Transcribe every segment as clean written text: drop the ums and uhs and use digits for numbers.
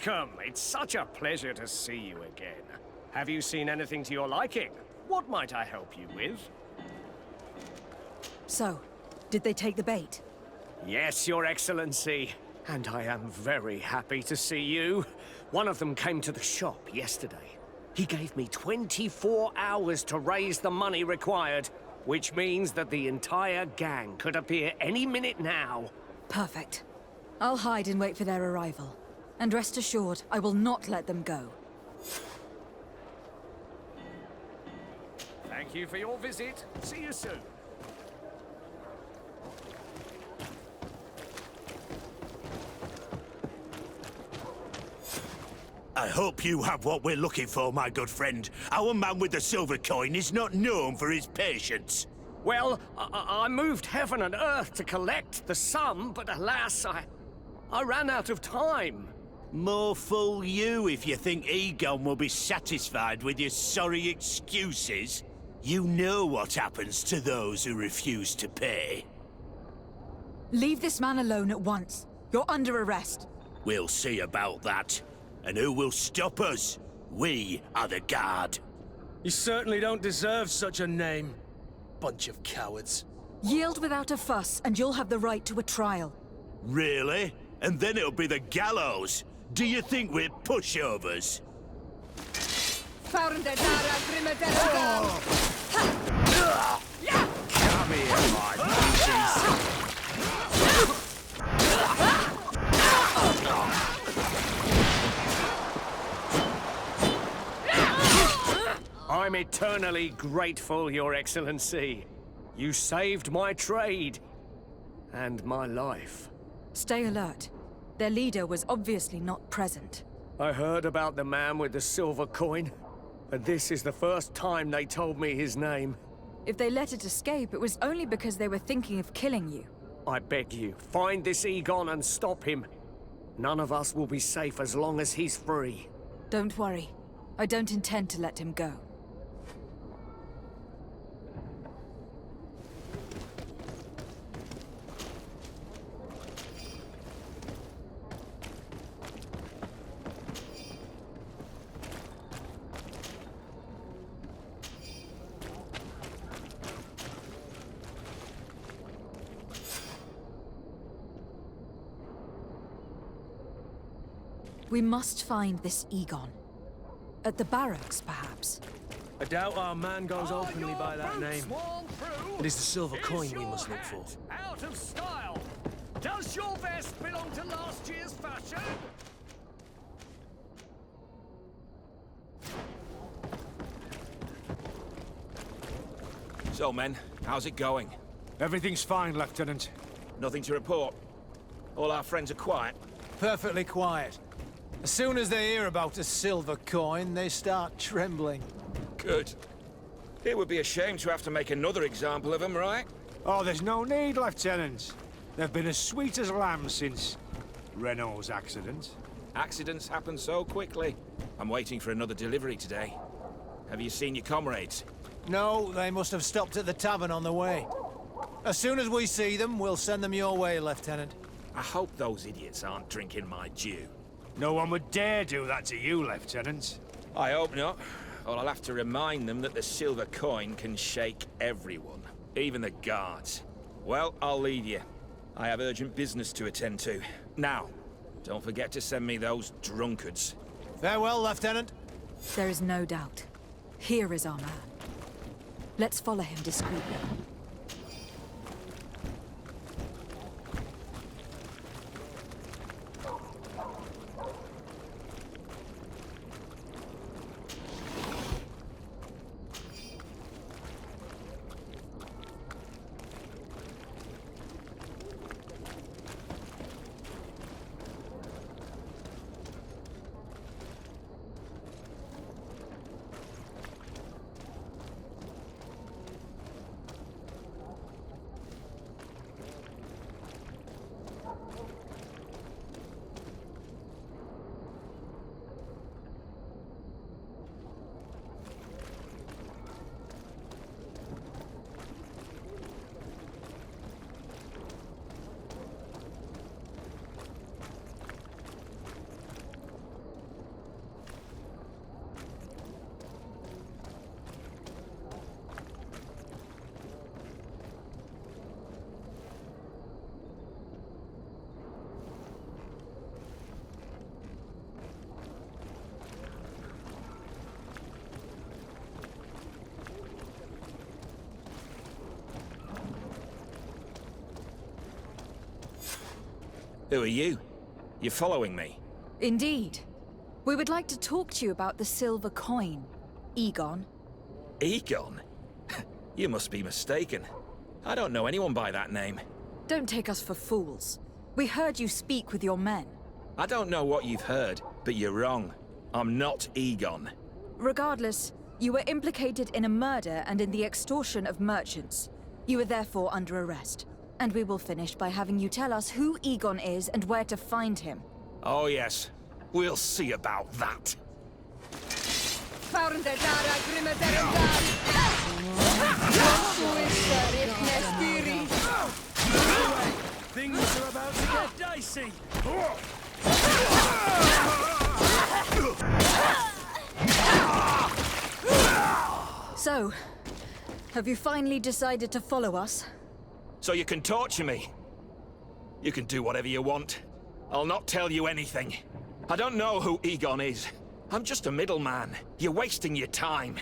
Welcome! It's such a pleasure to see you again. Have you seen anything to your liking? What might I help you with? So, did they take the bait? Yes, Your Excellency. And I am very happy to see you. One of them came to the shop yesterday. He gave me 24 hours to raise the money required, which means that the entire gang could appear any minute now. Perfect. I'll hide and wait for their arrival. And rest assured, I will not let them go. Thank you for your visit. See you soon. I hope you have what we're looking for, my good friend. Our man with the silver coin is not known for his patience. Well, I moved heaven and earth to collect the sum, but alas, I ran out of time. More fool you if you think Egon will be satisfied with your sorry excuses. You know what happens to those who refuse to pay. Leave this man alone at once. You're under arrest. We'll see about that. And who will stop us? We are the guard. You certainly don't deserve such a name. Bunch of cowards. Yield without a fuss, and you'll have the right to a trial. Really? And then it'll be the gallows. Do you think we're pushovers? Come here, my monkeys. I'm eternally grateful, Your Excellency. You saved my trade. And my life. Stay alert. Their leader was obviously not present. I heard about the man with the silver coin. And this is the first time they told me his name. If they let it escape, it was only because they were thinking of killing you. I beg you, find this Egon and stop him. None of us will be safe as long as he's free. Don't worry. I don't intend to let him go. We must find this Egon. At the barracks, perhaps. I doubt our man goes openly by that name. It is the silver coin we must look for. Out of style! Does your vest belong to last year's fashion? So, men, how's it going? Everything's fine, Lieutenant. Nothing to report? All our friends are quiet? Perfectly quiet. As soon as they hear about a silver coin, they start trembling. Good. It would be a shame to have to make another example of them, right? Oh, there's no need, Lieutenant. They've been as sweet as lambs since Renault's accident. Accidents happen so quickly. I'm waiting for another delivery today. Have you seen your comrades? No, they must have stopped at the tavern on the way. As soon as we see them, we'll send them your way, Lieutenant. I hope those idiots aren't drinking my dew. No one would dare do that to you, Lieutenant. I hope not. Or I'll have to remind them that the silver coin can shake everyone, even the guards. Well, I'll leave you. I have urgent business to attend to. Now, don't forget to send me those drunkards. Farewell, Lieutenant. There is no doubt. Here is our man. Let's follow him discreetly. Who are you? You following me? Indeed. We would like to talk to you about the silver coin, Egon. Egon? You must be mistaken. I don't know anyone by that name. Don't take us for fools. We heard you speak with your men. I don't know what you've heard, but you're wrong. I'm not Egon. Regardless, you were implicated in a murder and in the extortion of merchants. You are therefore under arrest. And we will finish by having you tell us who Egon is and where to find him. Oh yes, we'll see about that. Things are about to get dicey. So, have you finally decided to follow us? So you can torture me. You can do whatever you want. I'll not tell you anything. I don't know who Egon is. I'm just a middleman. You're wasting your time.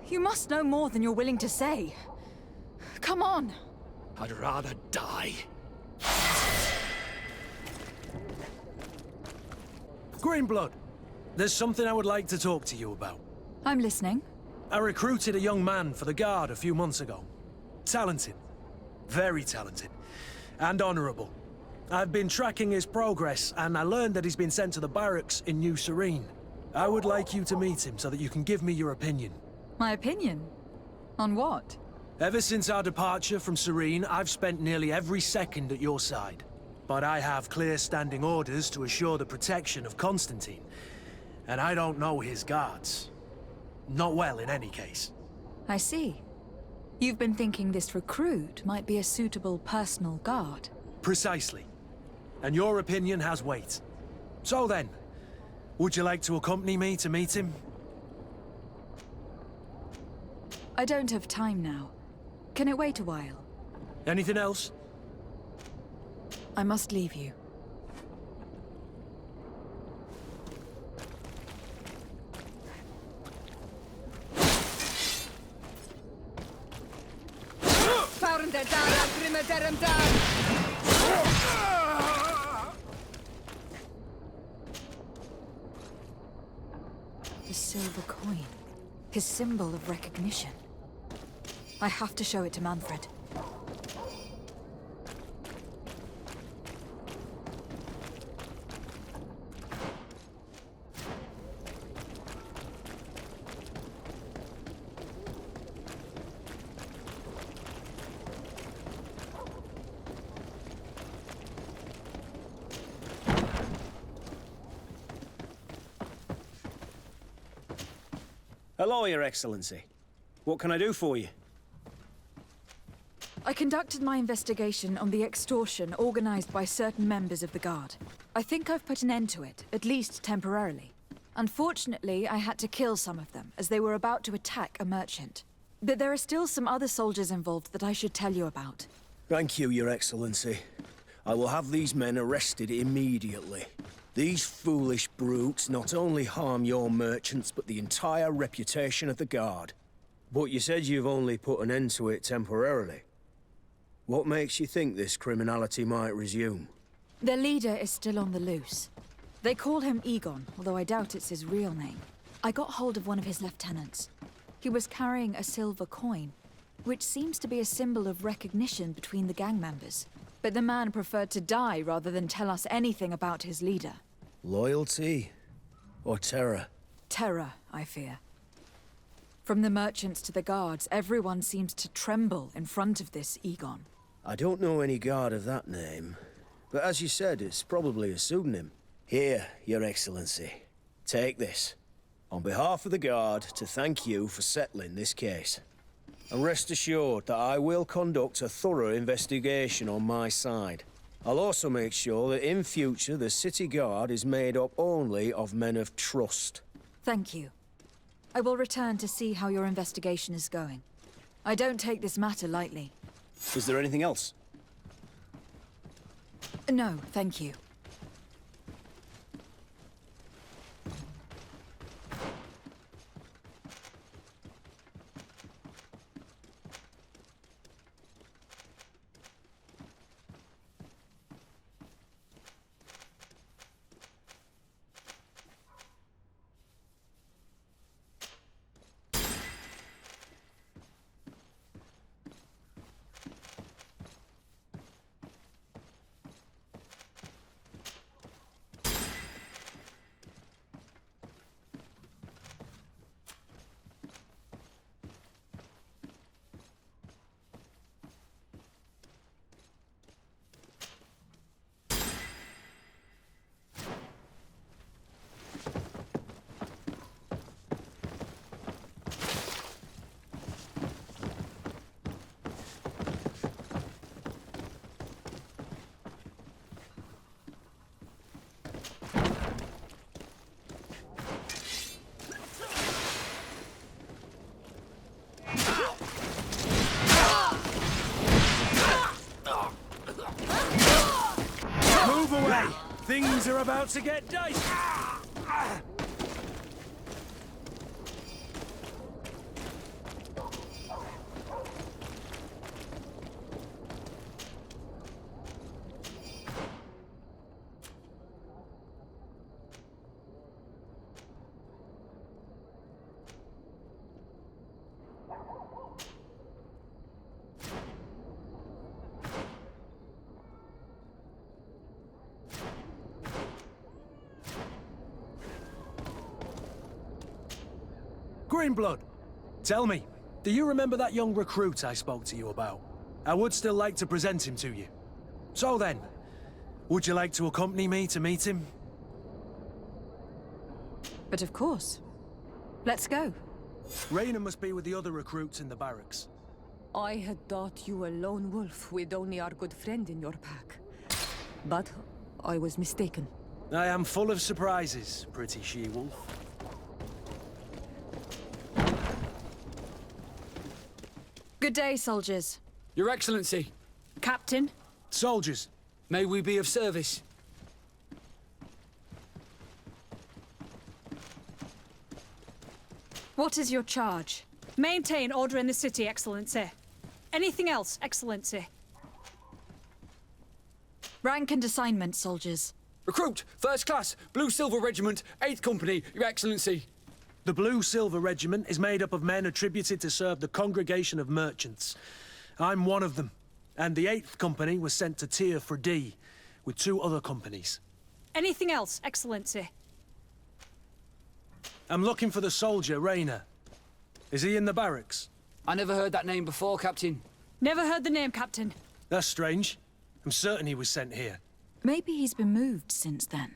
You must know more than you're willing to say. Come on. I'd rather die. Greenblood, there's something I would like to talk to you about. I'm listening. I recruited a young man for the Guard a few months ago. Talented. Very talented. And honorable. I've been tracking his progress, and I learned that he's been sent to the barracks in New Serene. I would like you to meet him so that you can give me your opinion. My opinion? On what? Ever since our departure from Serene, I've spent nearly every second at your side. But I have clear standing orders to assure the protection of Constantine. And I don't know his guards. Not well, in any case. I see. You've been thinking this recruit might be a suitable personal guard. Precisely. And your opinion has weight. So then, would you like to accompany me to meet him? I don't have time now. Can it wait a while? Anything else? I must leave you. The silver coin. His symbol of recognition. I have to show it to Manfred. Hello, Your Excellency. What can I do for you? I conducted my investigation on the extortion organized by certain members of the Guard. I think I've put an end to it, at least temporarily. Unfortunately, I had to kill some of them, as they were about to attack a merchant. But there are still some other soldiers involved that I should tell you about. Thank you, Your Excellency. I will have these men arrested immediately. These foolish brutes not only harm your merchants, but the entire reputation of the Guard. But you said you've only put an end to it temporarily. What makes you think this criminality might resume? Their leader is still on the loose. They call him Egon, although I doubt it's his real name. I got hold of one of his lieutenants. He was carrying a silver coin, which seems to be a symbol of recognition between the gang members. But the man preferred to die rather than tell us anything about his leader. Loyalty? Or terror? Terror, I fear. From the merchants to the guards, everyone seems to tremble in front of this Egon. I don't know any guard of that name. But as you said, it's probably a pseudonym. Here, Your Excellency. Take this. On behalf of the Guard, to thank you for settling this case. And rest assured that I will conduct a thorough investigation on my side. I'll also make sure that in future the City Guard is made up only of men of trust. Thank you. I will return to see how your investigation is going. I don't take this matter lightly. Is there anything else? No, thank you. Things are about to get dicey. Greenblood, tell me, do you remember that young recruit I spoke to you about? I would still like to present him to you. So then, would you like to accompany me to meet him? But of course. Let's go. Raina must be with the other recruits in the barracks. I had thought you a lone wolf with only our good friend in your pack. But I was mistaken. I am full of surprises, pretty she-wolf. Good day, soldiers. Your Excellency, Captain. Soldiers, may we be of service? What is your charge? Maintain order in the city, Excellency. Anything else, Excellency? Rank and assignment, soldiers. Recruit, First Class, Blue Silver Regiment, 8th Company, Your Excellency. the Blue Silver Regiment is made up of men attributed to serve the Congregation of Merchants. I'm one of them, and the 8th Company was sent to Tier for D, with 2 other companies. Anything else, Excellency? I'm looking for the soldier, Raina. Is he in the barracks? I never heard that name before, Captain. Never heard the name, Captain. That's strange. I'm certain he was sent here. Maybe he's been moved since then.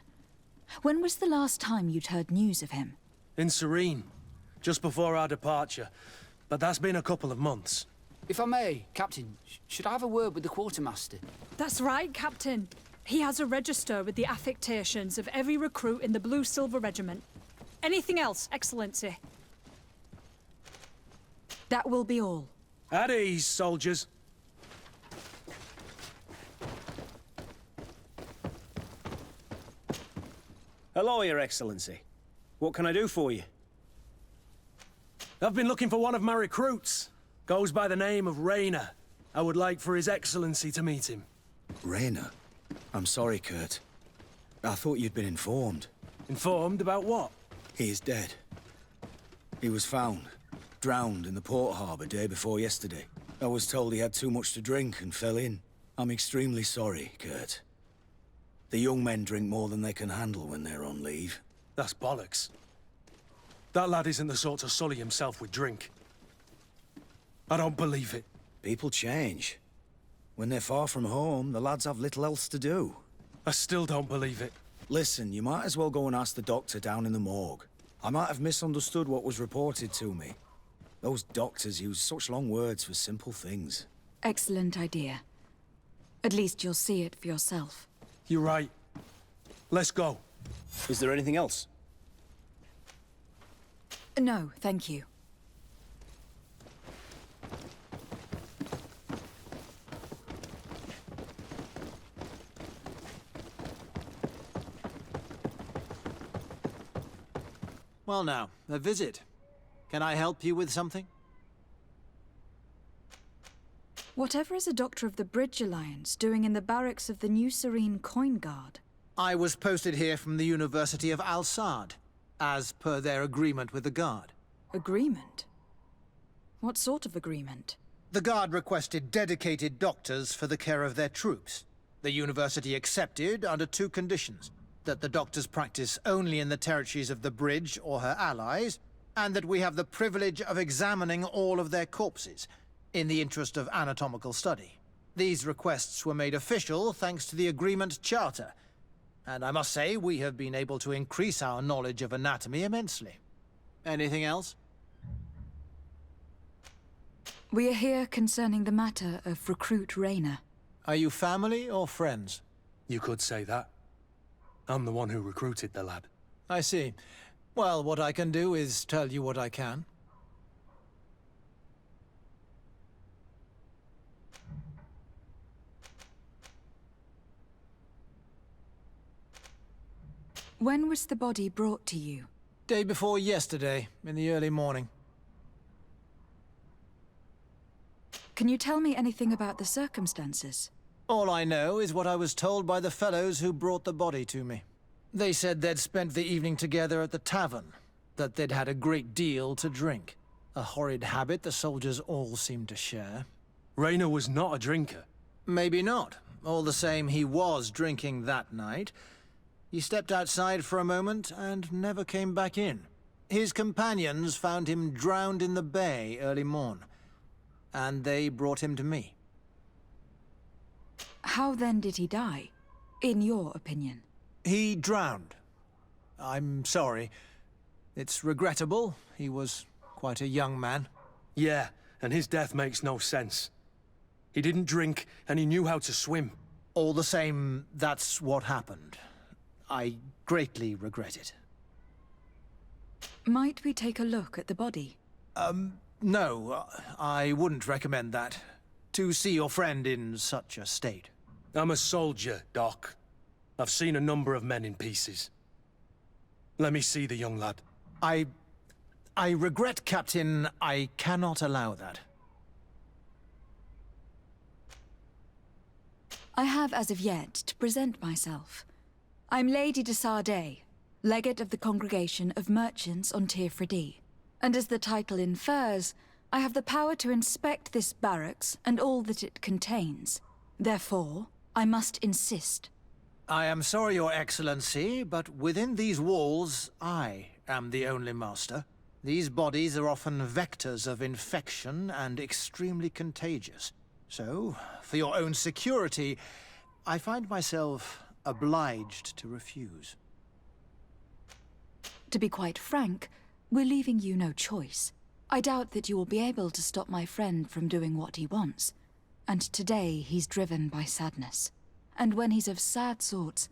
When was the last time you'd heard news of him? In Serene, just before our departure. But that's been a couple of months. If I may, Captain, should I have a word with the quartermaster? That's right, Captain. He has a register with the affectations of every recruit in the Blue Silver Regiment. Anything else, Excellency? That will be all. At ease, soldiers. Hello, Your Excellency. What can I do for you? I've been looking for one of my recruits. Goes by the name of Raina. I would like for His Excellency to meet him. Raina? I'm sorry, Kurt. I thought you'd been informed. Informed about what? He is dead. He was found, drowned in the port harbour day before yesterday. I was told he had too much to drink and fell in. I'm extremely sorry, Kurt. The young men drink more than they can handle when they're on leave. That's bollocks. That lad isn't the sort to sully himself with drink. I don't believe it. People change. When they're far from home, the lads have little else to do. I still don't believe it. Listen, you might as well go and ask the doctor down in the morgue. I might have misunderstood what was reported to me. Those doctors use such long words for simple things. Excellent idea. At least you'll see it for yourself. You're right. Let's go. Is there anything else? No, thank you. Well now, a visit. Can I help you with something? Whatever is a Doctor of the Bridge Alliance doing in the barracks of the New Serene Coin Guard? I was posted here from the University of Al-Sad, as per their agreement with the Guard. Agreement? What sort of agreement? The Guard requested dedicated doctors for the care of their troops. The University accepted under 2 conditions: that the doctors practice only in the territories of the Bridge or her allies, and that we have the privilege of examining all of their corpses, in the interest of anatomical study. These requests were made official thanks to the Agreement Charter, and I must say we have been able to increase our knowledge of anatomy immensely. Anything else? We are here concerning the matter of Recruit Raina. Are you family or friends? You could say that. I'm the one who recruited the lad. I see. Well, what I can do is tell you what I can. When was the body brought to you? Day before yesterday, in the early morning. Can you tell me anything about the circumstances? All I know is what I was told by the fellows who brought the body to me. They said they'd spent the evening together at the tavern, that they'd had a great deal to drink. A horrid habit the soldiers all seemed to share. Rayner was not a drinker. Maybe not. All the same, he was drinking that night. He stepped outside for a moment and never came back in. His companions found him drowned in the bay early morn, and they brought him to me. How then did he die, in your opinion? He drowned. I'm sorry. It's regrettable. He was quite a young man. Yeah, and his death makes no sense. He didn't drink, and he knew how to swim. All the same, that's what happened. I greatly regret it. Might we take a look at the body? No, I wouldn't recommend that. To see your friend in such a state. I'm a soldier, Doc. I've seen a number of men in pieces. Let me see the young lad. I regret, Captain. I cannot allow that. I have as of yet to present myself. I'm Lady de Sardet, Legate of the Congregation of Merchants on Tir-Freddy. And as the title infers, I have the power to inspect this barracks and all that it contains. Therefore, I must insist. I am sorry, Your Excellency, but within these walls, I am the only master. These bodies are often vectors of infection and extremely contagious. So, for your own security, I find myself obliged to refuse. To be quite frank, we're leaving you no choice. I doubt that you will be able to stop my friend from doing what he wants. And today he's driven by sadness. And when he's of sad sorts,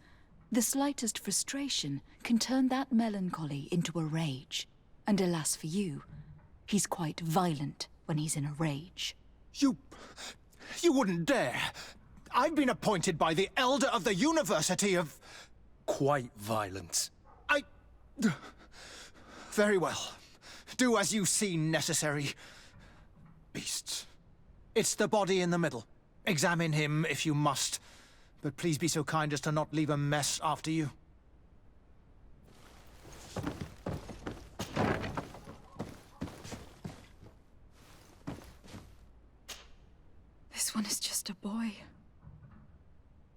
the slightest frustration can turn that melancholy into a rage. And alas for you, he's quite violent when he's in a rage. You wouldn't dare! I've been appointed by the Elder of the University of... Quite violent. Very well. Do as you see necessary. Beasts. It's the body in the middle. Examine him if you must. But please be so kind as to not leave a mess after you. This one is just a boy.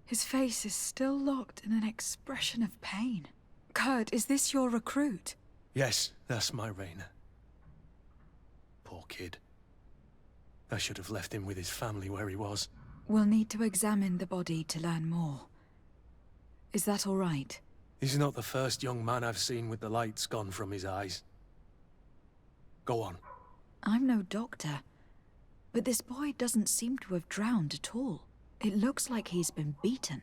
His face is still locked in an expression of pain. Kurt, is this your recruit? Yes, that's my Rayner. Poor kid. I should have left him with his family where he was. We'll need to examine the body to learn more. Is that all right? He's not the first young man I've seen with the lights gone from his eyes. Go on. I'm no doctor, but this boy doesn't seem to have drowned at all. It looks like he's been beaten.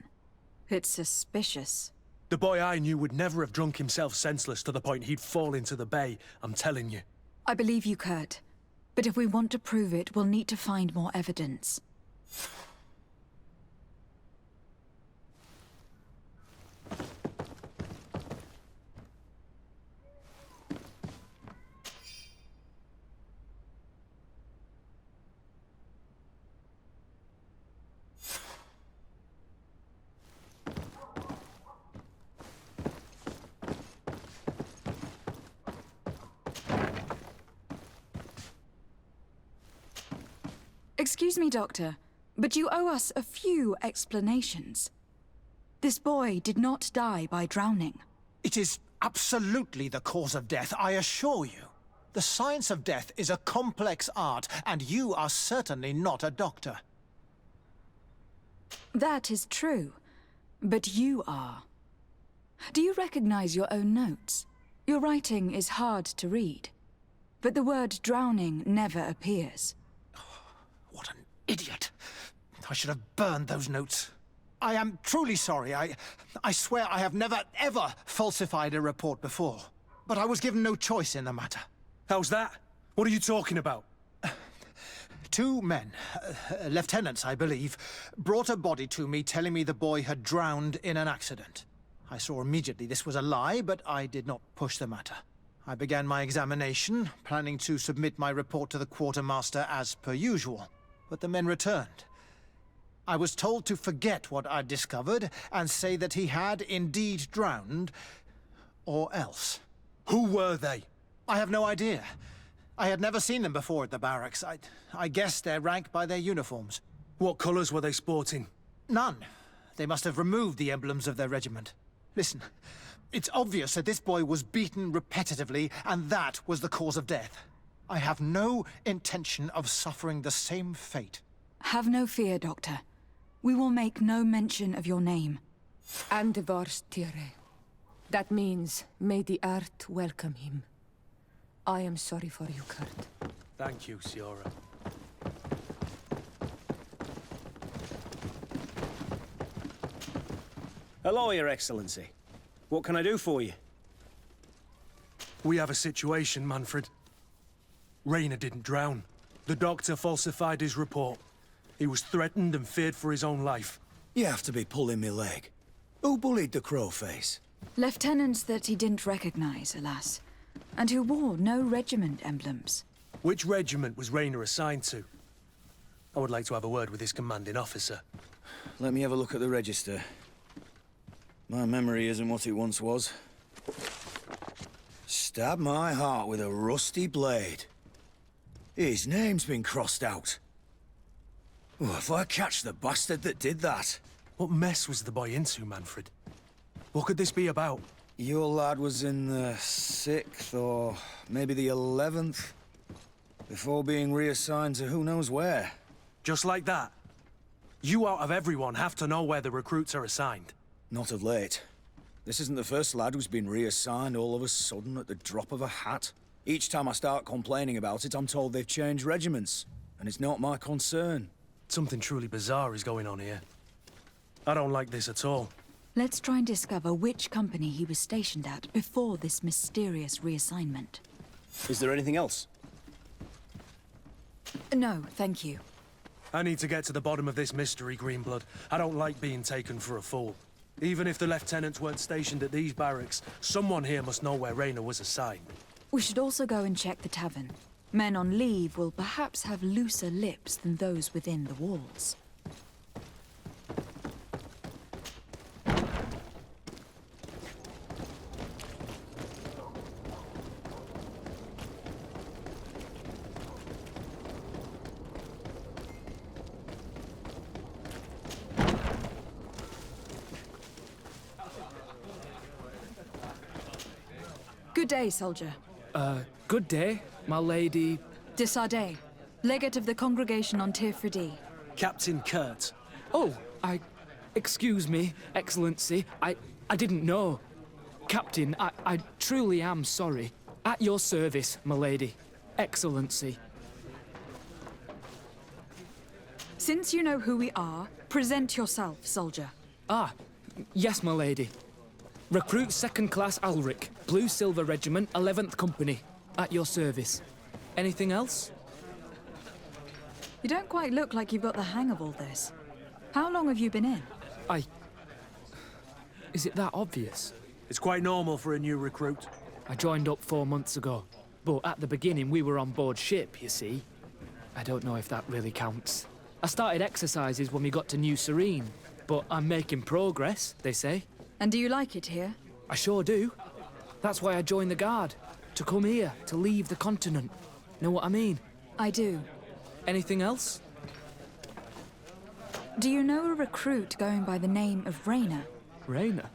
It's suspicious. The boy I knew would never have drunk himself senseless to the point he'd fall into the bay, I'm telling you. I believe you, Kurt. But if we want to prove it, we'll need to find more evidence. Excuse me, Doctor, but you owe us a few explanations. This boy did not die by drowning. It is absolutely the cause of death, I assure you. The science of death is a complex art, and you are certainly not a doctor. That is true, but you are. Do you recognize your own notes? Your writing is hard to read, but the word drowning never appears. What an idiot. I should have burned those notes. I am truly sorry. I swear I have never, ever falsified a report before. But I was given no choice in the matter. How's that? What are you talking about? 2 men, lieutenants I believe, brought a body to me telling me the boy had drowned in an accident. I saw immediately this was a lie, but I did not push the matter. I began my examination, planning to submit my report to the quartermaster as per usual. But the men returned. I was told to forget what I'd discovered and say that he had indeed drowned, or else. Who were they? I have no idea. I had never seen them before at the barracks. I guessed their rank by their uniforms. What colours were they sporting? None. They must have removed the emblems of their regiment. Listen, it's obvious that this boy was beaten repetitively, and that was the cause of death. I have no intention of suffering the same fate. Have no fear, Doctor. We will make no mention of your name. Andevars Tire. That means, may the earth welcome him. I am sorry for you, Kurt. Thank you, Siora. Hello, Your Excellency. What can I do for you? We have a situation, Manfred. Rayner didn't drown. The doctor falsified his report. He was threatened and feared for his own life. You have to be pulling me leg. Who bullied the crowface? Lieutenants that he didn't recognize, alas. And who wore no regiment emblems. Which regiment was Rayner assigned to? I would like to have a word with his commanding officer. Let me have a look at the register. My memory isn't what it once was. Stab my heart with a rusty blade. His name's been crossed out. Oh, if I catch the bastard that did that. What mess was the boy into, Manfred? What could this be about? Your lad was in the 6th, or maybe the 11th, before being reassigned to who knows where. Just like that? You out of everyone have to know where the recruits are assigned. Not of late. This isn't the first lad who's been reassigned all of a sudden at the drop of a hat. Each time I start complaining about it, I'm told they've changed regiments, and it's not my concern. Something truly bizarre is going on here. I don't like this at all. Let's try and discover which company he was stationed at before this mysterious reassignment. Is there anything else? No, thank you. I need to get to the bottom of this mystery, Greenblood. I don't like being taken for a fool. Even if the lieutenants weren't stationed at these barracks, someone here must know where Rayner was assigned. We should also go and check the tavern. Men on leave will perhaps have looser lips than those within the walls. Good day, soldier. Good day, my lady. De Sardet, legate of the Congregation on Tirfredi. Captain Kurt. Oh, excuse me, Excellency. I didn't know. Captain, I truly am sorry. At your service, my lady. Excellency. Since you know who we are, present yourself, soldier. Ah, yes, my lady. Recruit 2nd Class Alric, Blue Silver Regiment, 11th Company. At your service. Anything else? You don't quite look like you've got the hang of all this. How long have you been in? Is it that obvious? It's quite normal for a new recruit. I joined up 4 months ago. But at the beginning, we were on board ship, you see. I don't know if that really counts. I started exercises when we got to New Serene. But I'm making progress, they say. And do you like it here? I sure do. That's why I joined the Guard. To come here, to leave the continent. Know what I mean? I do. Anything else? Do you know a recruit going by the name of Rayner? Rayner?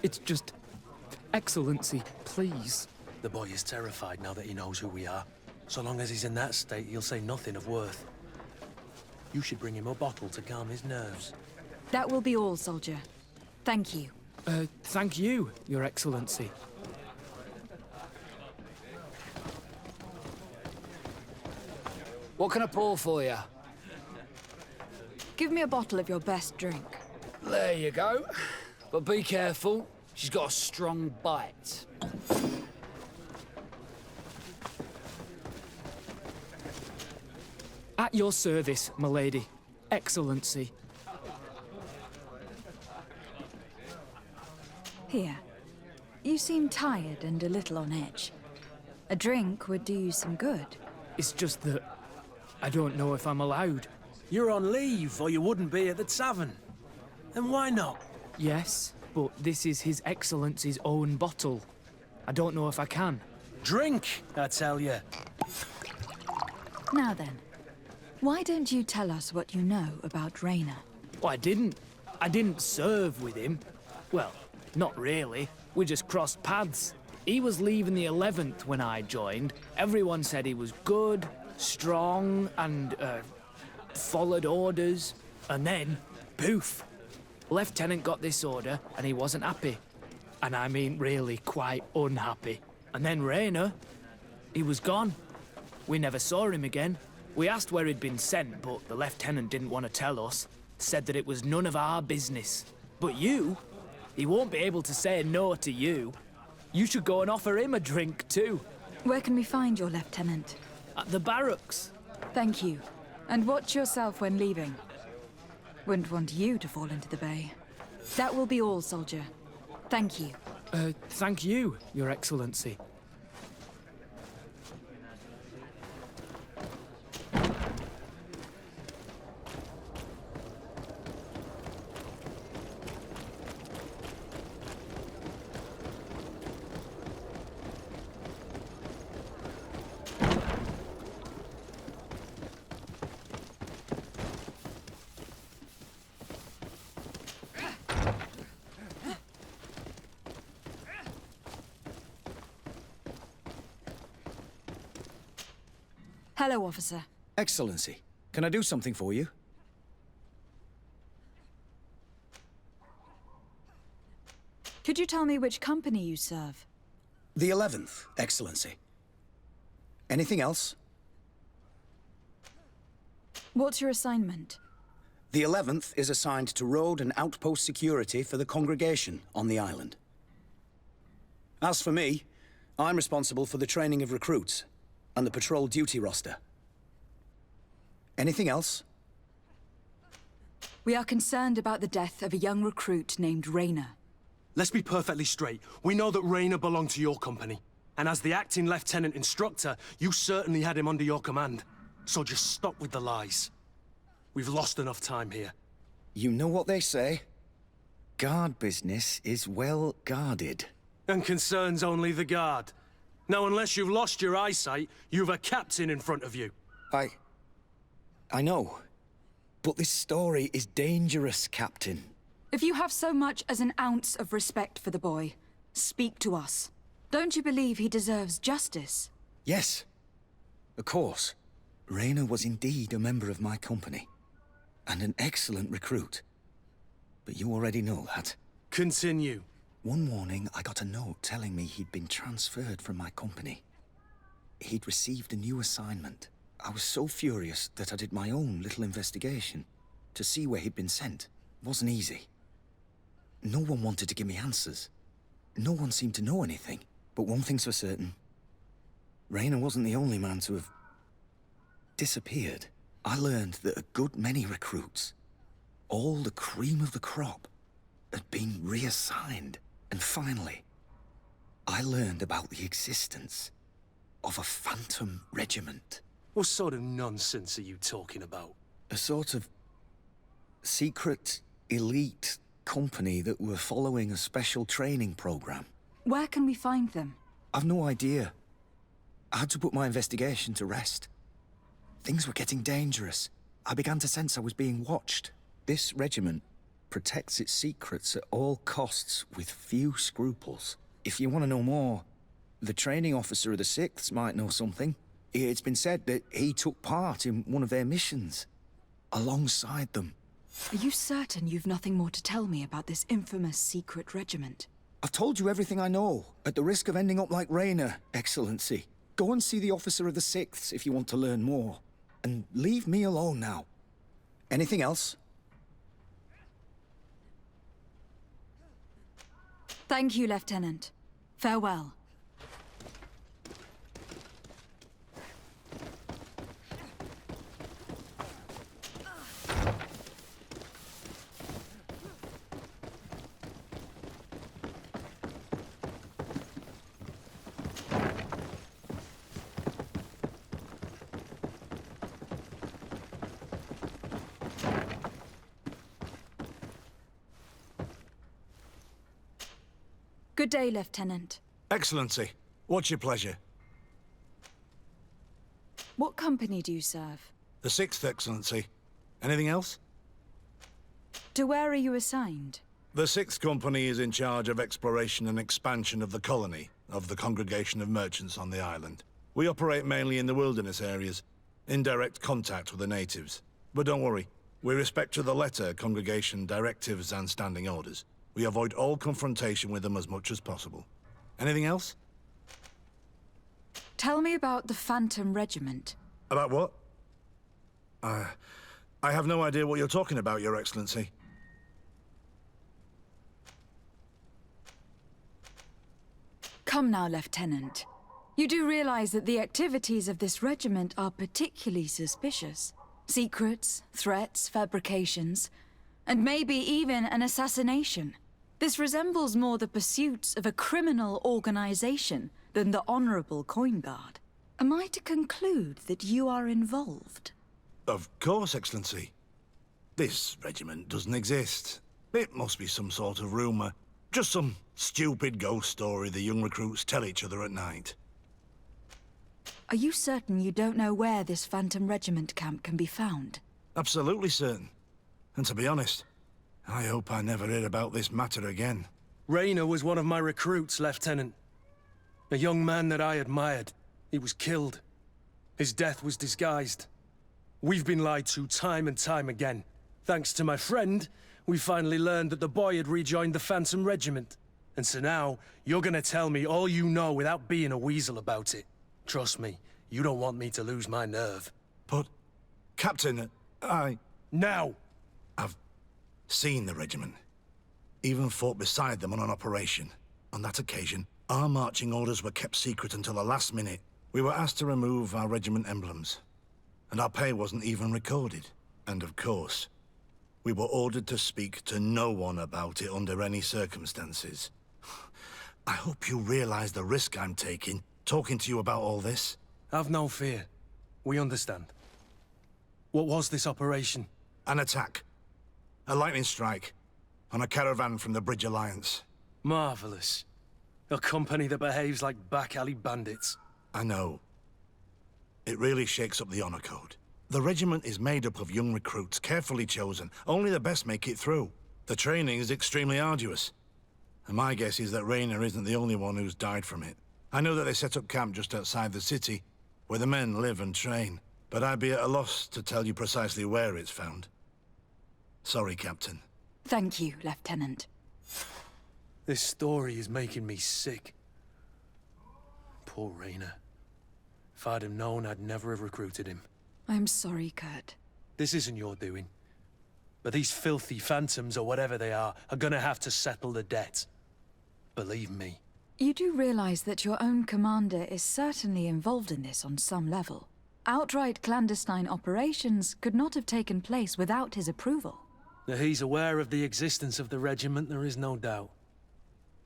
It's just... Excellency, please. The boy is terrified now that he knows who we are. So long as he's in that state, he'll say nothing of worth. You should bring him a bottle to calm his nerves. That will be all, soldier. Thank you. Thank you, Your Excellency. What can I pour for you? Give me a bottle of your best drink. There you go. But be careful. She's got a strong bite. At your service, my lady. Excellency. Here. You seem tired and a little on edge. A drink would do you some good. It's just that I don't know if I'm allowed. You're on leave, or you wouldn't be at the tavern. And why not? Yes, but this is His Excellency's own bottle. I don't know if I can. Drink, I tell you. Now then, why don't you tell us what you know about Rayner? Well, I didn't serve with him. Well, not really. We just crossed paths. He was leaving the 11th when I joined. Everyone said he was good, strong, and, followed orders. And then, poof. Lieutenant got this order, and he wasn't happy. And I mean really quite unhappy. And then Rayner, he was gone. We never saw him again. We asked where he'd been sent, but the lieutenant didn't want to tell us. Said that it was none of our business. But you, he won't be able to say no to you. You should go and offer him a drink too. Where can we find your lieutenant? At the barracks. Thank you. And watch yourself when leaving. Wouldn't want you to fall into the bay. That will be all, soldier. Thank you. Thank you, Your Excellency. Hello, officer. Excellency, can I do something for you? Could you tell me which company you serve? The 11th, Excellency. Anything else? What's your assignment? The 11th is assigned to road and outpost security for the congregation on the island. As for me, I'm responsible for the training of recruits and the patrol duty roster. Anything else? We are concerned about the death of a young recruit named Rayner. Let's be perfectly straight. We know that Rayner belonged to your company. And as the acting lieutenant instructor, you certainly had him under your command. So just stop with the lies. We've lost enough time here. You know what they say? Guard business is well guarded. And concerns only the guard. Now, unless you've lost your eyesight, you've a captain in front of you. I know. But this story is dangerous, Captain. If you have so much as an ounce of respect for the boy, speak to us. Don't you believe he deserves justice? Yes. Of course. Rayner was indeed a member of my company. And an excellent recruit. But you already know that. Continue. One morning, I got a note telling me he'd been transferred from my company. He'd received a new assignment. I was so furious that I did my own little investigation. To see where he'd been sent wasn't easy. No one wanted to give me answers. No one seemed to know anything. But one thing's for certain. Rayner wasn't the only man to have disappeared. I learned that a good many recruits, all the cream of the crop, had been reassigned. And finally, I learned about the existence of a phantom regiment. What sort of nonsense are you talking about? A sort of secret, elite company that were following a special training program. Where can we find them? I've no idea. I had to put my investigation to rest. Things were getting dangerous. I began to sense I was being watched. This regiment protects its secrets at all costs with few scruples. If you want to know more, the training officer of the 6th might know something. It's been said that he took part in one of their missions, alongside them. Are you certain you've nothing more to tell me about this infamous secret regiment? I've told you everything I know, at the risk of ending up like Rayner, Excellency. Go and see the officer of the 6th if you want to learn more. And leave me alone now. Anything else? Thank you, Lieutenant. Farewell. Good day, Lieutenant. Excellency, what's your pleasure? What company do you serve? The 6th, Excellency. Anything else? To where are you assigned? The 6th Company is in charge of exploration and expansion of the colony of the Congregation of Merchants on the island. We operate mainly in the wilderness areas, in direct contact with the natives. But don't worry, we respect to the letter Congregation directives and standing orders. We avoid all confrontation with them as much as possible. Anything else? Tell me about the Phantom Regiment. About what? I have no idea what you're talking about, Your Excellency. Come now, Lieutenant. You do realize that the activities of this regiment are particularly suspicious. Secrets, threats, fabrications, and maybe even an assassination. This resembles more the pursuits of a criminal organization than the Honorable Coin Guard. Am I to conclude that you are involved? Of course, Excellency. This regiment doesn't exist. It must be some sort of rumor. Just some stupid ghost story the young recruits tell each other at night. Are you certain you don't know where this Phantom Regiment camp can be found? Absolutely certain. And to be honest, I hope I never hear about this matter again. Raynor was one of my recruits, Lieutenant. A young man that I admired. He was killed. His death was disguised. We've been lied to time and time again. Thanks to my friend, we finally learned that the boy had rejoined the Phantom Regiment. And so now, you're gonna tell me all you know without being a weasel about it. Trust me, you don't want me to lose my nerve. But, Captain, Now! I've seen the regiment. Even fought beside them on an operation. On that occasion, our marching orders were kept secret until the last minute. We were asked to remove our regiment emblems. And our pay wasn't even recorded. And of course, we were ordered to speak to no one about it under any circumstances. I hope you realize the risk I'm taking, talking to you about all this. Have no fear. We understand. What was this operation? An attack. A lightning strike. On a caravan from the Bridge Alliance. Marvelous. A company that behaves like back-alley bandits. I know. It really shakes up the honor code. The regiment is made up of young recruits, carefully chosen. Only the best make it through. The training is extremely arduous. And my guess is that Raynor isn't the only one who's died from it. I know that they set up camp just outside the city, where the men live and train. But I'd be at a loss to tell you precisely where it's found. Sorry, Captain. Thank you, Lieutenant. This story is making me sick. Poor Raynor. If I'd have known, I'd never have recruited him. I'm sorry, Kurt. This isn't your doing. But these filthy phantoms, or whatever they are gonna have to settle the debt. Believe me. You do realize that your own commander is certainly involved in this on some level. Outright clandestine operations could not have taken place without his approval. That he's aware of the existence of the regiment, there is no doubt.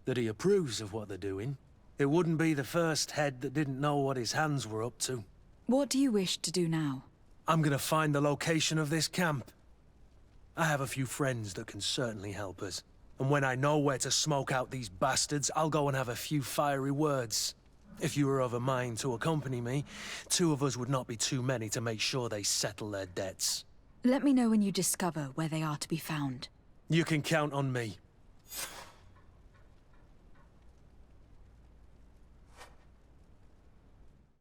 That he approves of what they're doing. It wouldn't be the first head that didn't know what his hands were up to. What do you wish to do now? I'm gonna find the location of this camp. I have a few friends that can certainly help us. And when I know where to smoke out these bastards, I'll go and have a few fiery words. If you were of a mind to accompany me, 2 of us would not be too many to make sure they settle their debts. Let me know when you discover where they are to be found. You can count on me.